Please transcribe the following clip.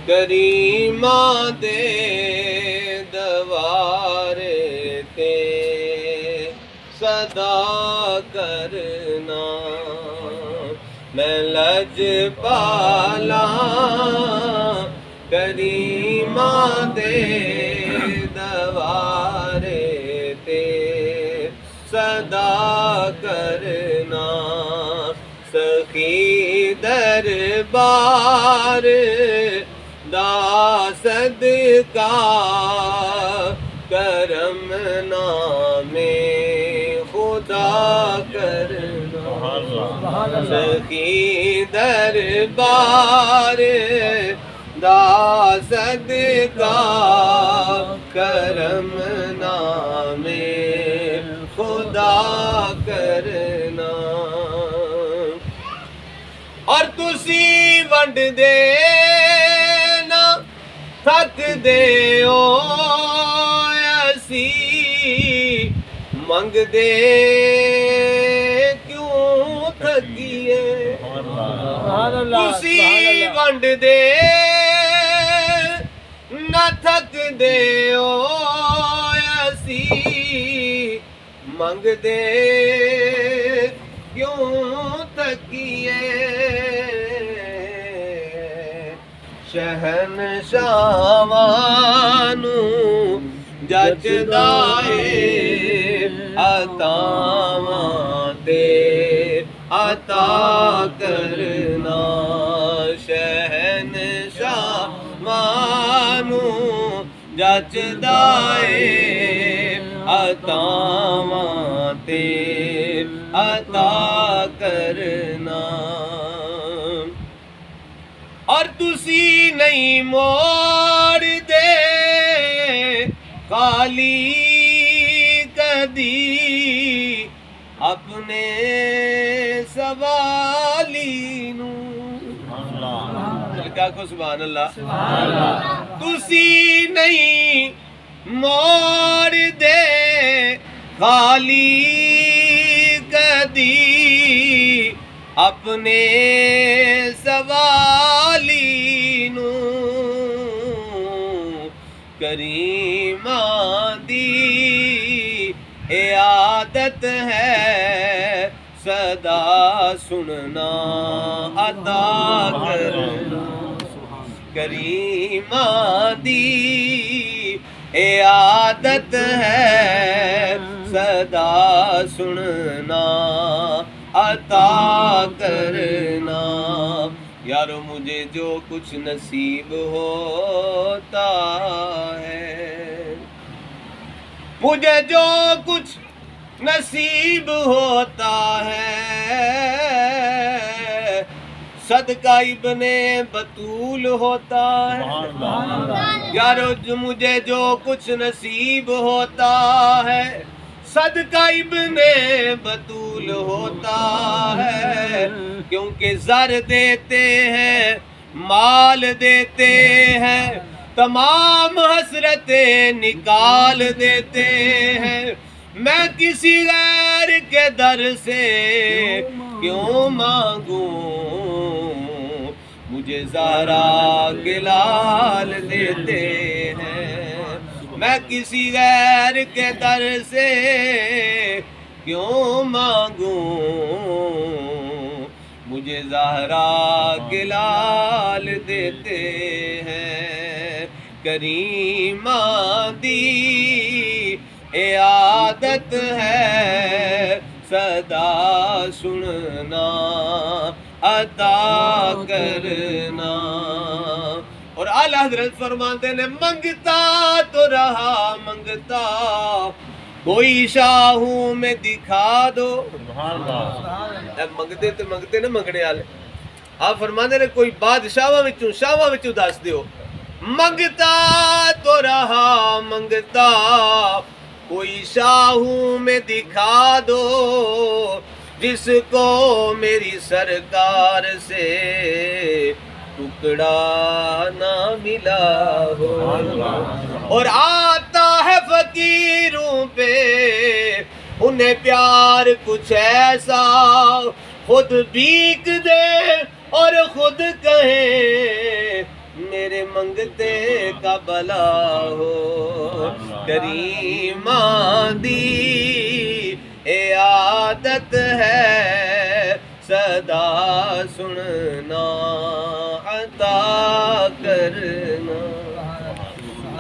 کریماں دے دوارے تے صدا کرنا میں لج پالا کریماں دے دوارے تے صدا کرنا سخی دربار دا صدقہ کرم نام خدا کرنا سخی دربار دا صدقہ کرم نام خدا کرنا اور تسی ونڈ دے نہ تھک دے ہو اسی منگ دے کیوں تھکیے تسی ونڈ دے نہ تھک دے ہو اسی منگ دے کیوں تکیے شہنشاہانو جچدا اے عطاواں تے عطا کرنا شہنشاہانو جچدا اے عطاواں تے عطا کرنا اور تسی نہیں موڑ دے خالی کدی اپنے سوالی نو دلکا کو سبحان اللہ تسی نہیں موڑ دے خالی کدی اپنے سوالی نو کریماں دی اے عادت ہے صدا سننا عطا کرنا کریماں دی اے عادت ہے صدا سننا عطا کرنا یارو مجھے جو کچھ نصیب ہوتا ہے مجھے جو کچھ نصیب ہوتا ہے صدقہ ابن بطول ہوتا ہے یارو مجھے جو کچھ نصیب ہوتا ہے صدقہ ابن بطول ہوتا ہے کیونکہ زر دیتے ہیں مال دیتے ہیں تمام حسرتیں نکال دیتے ہیں میں کسی غیر کے در سے کیوں مانگوں مجھے زہرا کے لال دیتے ہیں میں کسی غیر کے در سے کیوں مانگوں مجھے زہرا کے لال دیتے ہیں کریماں دی اے عادت ہے صدا سننا عطا کرنا اور اعلیٰ حضرت فرماتے ہیں منگتا تو رہا منگتا کوئی شاہوں میں دکھا دو منگتے تو منگتے نا منگنے والے آپ فرماتے ہیں کوئی بادشاہاں وچوں دس دیو منگتا تو رہا منگتا کوئی شاہوں میں دکھا دو جس کو میری سرکار سے ٹکڑا نہ ملا ہو اور آتا ہے فقیروں پہ انہیں پیار کچھ ایسا خود بھیک دے اور خود کہیں میرے منگتے کا بلا ہو کریماں دی اے عادت ہے صدا سننا عطا کر